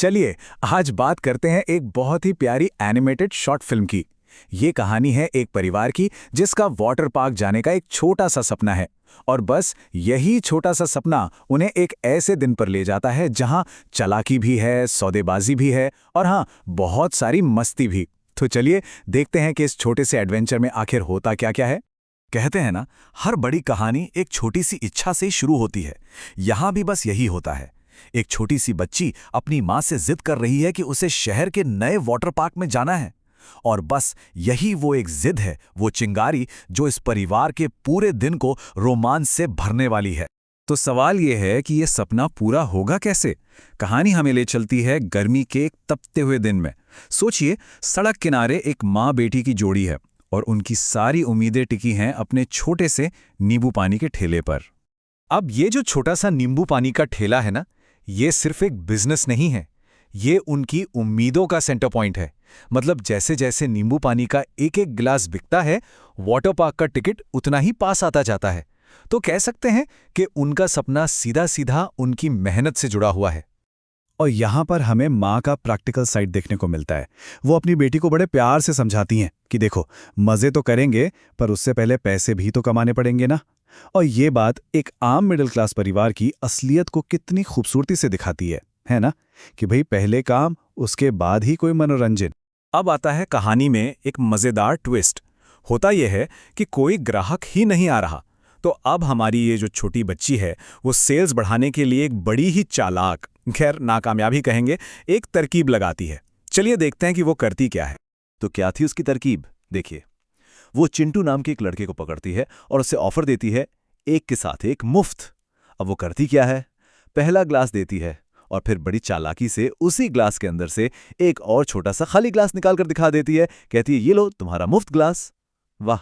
चलिए आज बात करते हैं एक बहुत ही प्यारी एनिमेटेड शॉर्ट फिल्म की। ये कहानी है एक परिवार की जिसका वाटर पार्क जाने का एक छोटा सा सपना है। और बस यही छोटा सा सपना उन्हें एक ऐसे दिन पर ले जाता है जहां चालाकी भी है, सौदेबाजी भी है और हाँ, बहुत सारी मस्ती भी। तो चलिए देखते हैं कि इस छोटे से एडवेंचर में आखिर होता क्या क्या है। कहते हैं ना, हर बड़ी कहानी एक छोटी सी इच्छा से शुरू होती है। यहां भी बस यही होता है। एक छोटी सी बच्ची अपनी मां से जिद कर रही है कि उसे शहर के नए वाटर पार्क में जाना है। और बस यही वो एक जिद है, वो चिंगारी जो इस परिवार के पूरे दिन को रोमांच से भरने वाली है। तो सवाल ये है कि ये सपना पूरा होगा कैसे। कहानी हमें ले चलती है गर्मी के एक तपते हुए दिन में। सोचिए, सड़क किनारे एक माँ बेटी की जोड़ी है और उनकी सारी उम्मीदें टिकी हैं अपने छोटे से नींबू पानी के ठेले पर। अब ये जो छोटा सा नींबू पानी का ठेला है ना, ये सिर्फ एक बिजनेस नहीं है, ये उनकी उम्मीदों का सेंटर पॉइंट है। मतलब जैसे जैसे नींबू पानी का एक एक गिलास बिकता है, वाटर पार्क का टिकट उतना ही पास आता जाता है। तो कह सकते हैं कि उनका सपना सीधा सीधा उनकी मेहनत से जुड़ा हुआ है। और यहाँ पर हमें माँ का प्रैक्टिकल साइड देखने को मिलता है। वो अपनी बेटी को बड़े प्यार से समझाती हैं कि देखो, मज़े तो करेंगे पर उससे पहले पैसे भी तो कमाने पड़ेंगे ना। और ये बात एक आम मिडिल क्लास परिवार की असलियत को कितनी खूबसूरती से दिखाती है ना, कि भाई पहले काम उसके बाद ही कोई मनोरंजन। अब आता है कहानी में एक मज़ेदार ट्विस्ट। होता यह है कि कोई ग्राहक ही नहीं आ रहा, तो अब हमारी ये जो छोटी बच्ची है वो सेल्स बढ़ाने के लिए एक बड़ी ही चालाक, खैर नाकामयाबी कहेंगे, एक तरकीब लगाती है। चलिए देखते हैं कि वो करती क्या है। तो क्या थी उसकी तरकीब? देखिए, वो चिंटू नाम के एक लड़के को पकड़ती है और उसे ऑफर देती है एक के साथ एक मुफ्त। अब वो करती क्या है? पहला ग्लास देती है और फिर बड़ी चालाकी से उसी ग्लास के अंदर से एक और छोटा सा खाली ग्लास निकाल कर दिखा देती है। कहती है, ये लो तुम्हारा मुफ्त ग्लास। वाह,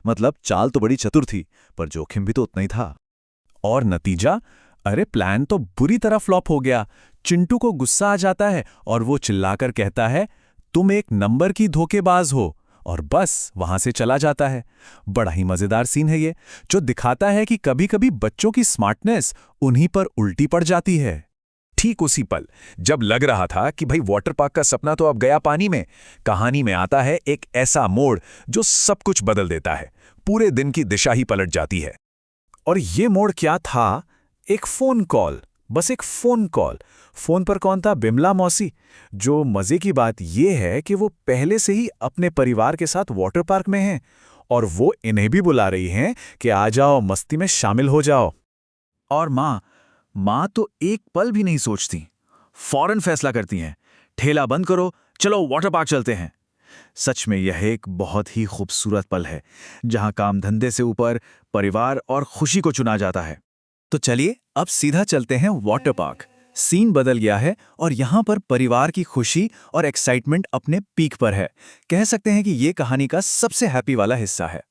मतलब चाल तो बड़ी चतुर थी, पर जोखिम भी तो उतना ही था। और नतीजा? अरे प्लान तो बुरी तरह फ्लॉप हो गया। चिंटू को गुस्सा आ जाता है और वो चिल्लाकर कहता है, तुम एक नंबर की धोखेबाज हो, और बस वहां से चला जाता है। बड़ा ही मजेदार सीन है ये, जो दिखाता है कि कभी-कभी बच्चों की स्मार्टनेस उन्हीं पर उल्टी पड़ जाती है। ठीक उसी पल जब लग रहा था कि भाई वाटर पार्क का सपना तो अब गया पानी में, कहानी में आता है एक ऐसा मोड़ जो सब कुछ बदल देता है। पूरे दिन की दिशा ही पलट जाती है। और ये मोड़ क्या था? एक फोन कॉल, बस एक फोन कॉल। फोन पर कौन था? बिमला मौसी। जो मजे की बात यह है कि वो पहले से ही अपने परिवार के साथ वाटर पार्क में हैं और वो इन्हें भी बुला रही हैं कि आ जाओ, मस्ती में शामिल हो जाओ। और माँ तो एक पल भी नहीं सोचती, फौरन फैसला करती हैं, ठेला बंद करो, चलो वाटर पार्क चलते हैं। सच में यह एक बहुत ही खूबसूरत पल है, जहां काम धंधे से ऊपर परिवार और खुशी को चुना जाता है। तो चलिए अब सीधा चलते हैं वाटर पार्क। सीन बदल गया है और यहाँ पर परिवार की खुशी और एक्साइटमेंट अपने पीक पर है। कह सकते हैं कि ये कहानी का सबसे हैप्पी वाला हिस्सा है।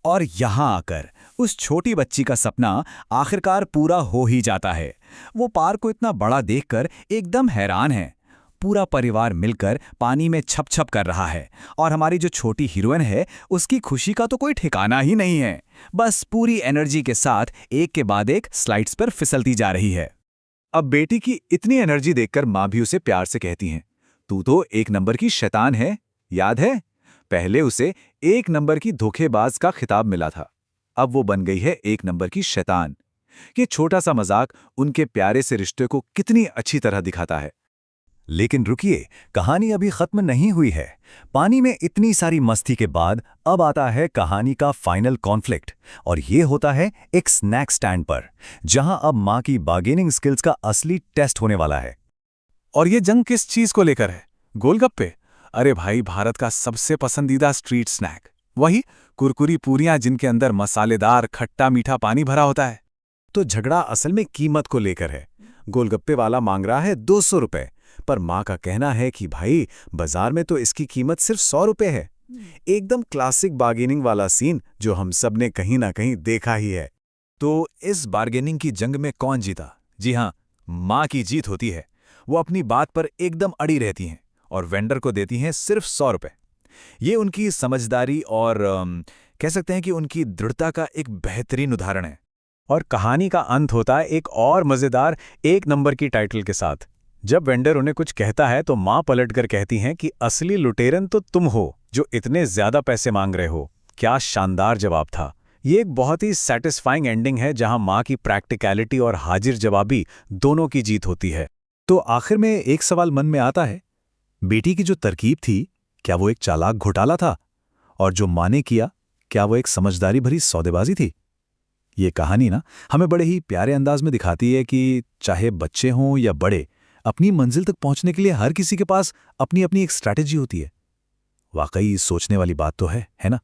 और यहाँ आकर उस छोटी बच्ची का सपना आखिरकार पूरा हो ही जाता है। वो पार्क को इतना बड़ा देखकर एकदम हैरान है। पूरा परिवार मिलकर पानी में छप छप कर रहा है और हमारी जो छोटी हीरोइन है उसकी खुशी का तो कोई ठिकाना ही नहीं है। बस पूरी एनर्जी के साथ एक के बाद एक स्लाइड्स पर फिसलती जा रही है। अब बेटी की इतनी एनर्जी देखकर माँ भी उसे प्यार से कहती हैं, तू तो एक नंबर की शैतान है, याद है? पहले उसे एक नंबर की धोखेबाज का खिताब मिला था, अब वो बन गई है एक नंबर की शैतान। ये छोटा सा मजाक उनके प्यारे से रिश्ते को कितनी अच्छी तरह दिखाता है। लेकिन रुकिए, कहानी अभी खत्म नहीं हुई है। पानी में इतनी सारी मस्ती के बाद अब आता है कहानी का फाइनल कॉन्फ्लिक्ट, और ये होता है एक स्नैक स्टैंड पर, जहां अब मां की बार्गेनिंग स्किल्स का असली टेस्ट होने वाला है। और ये जंग किस चीज को लेकर है? गोलगप्पे? अरे भाई, भारत का सबसे पसंदीदा स्ट्रीट स्नैक, वही कुरकुरी पूरियां जिनके अंदर मसालेदार खट्टा मीठा पानी भरा होता है। तो झगड़ा असल में कीमत को लेकर है। गोलगप्पे वाला मांग रहा है 200 रुपए, पर माँ का कहना है कि भाई बाजार में तो इसकी कीमत सिर्फ 100 रुपए है। एकदम क्लासिक बार्गेनिंग वाला सीन जो हम सब ने कहीं ना कहीं देखा ही है। तो इस बार्गेनिंग की जंग में कौन जीता? जी हाँ, माँ की जीत होती है। वो अपनी बात पर एकदम अड़ी रहती हैं और वेंडर को देती हैं सिर्फ 100 रुपए। ये उनकी समझदारी और कह सकते हैं कि उनकी दृढ़ता का एक बेहतरीन उदाहरण है। और कहानी का अंत होता है एक और मजेदार एक नंबर की टाइटल के साथ, जब वेंडर उन्हें कुछ कहता है तो माँ पलटकर कहती हैं कि असली लुटेरन तो तुम हो जो इतने ज्यादा पैसे मांग रहे हो। क्या शानदार जवाब था। ये एक बहुत ही सेटिस्फाइंग एंडिंग है जहां माँ की प्रैक्टिकलिटी और हाजिर जवाबी दोनों की जीत होती है। तो आखिर में एक सवाल मन में आता है, बेटी की जो तरकीब थी, क्या वो एक चालाक घोटाला था? और जो माँ ने किया, क्या वो एक समझदारी भरी सौदेबाजी थी? ये कहानी ना हमें बड़े ही प्यारे अंदाज में दिखाती है कि चाहे बच्चे हों या बड़े, अपनी मंजिल तक पहुंचने के लिए हर किसी के पास अपनी अपनी एक स्ट्रैटेजी होती है। वाकई सोचने वाली बात तो है ना?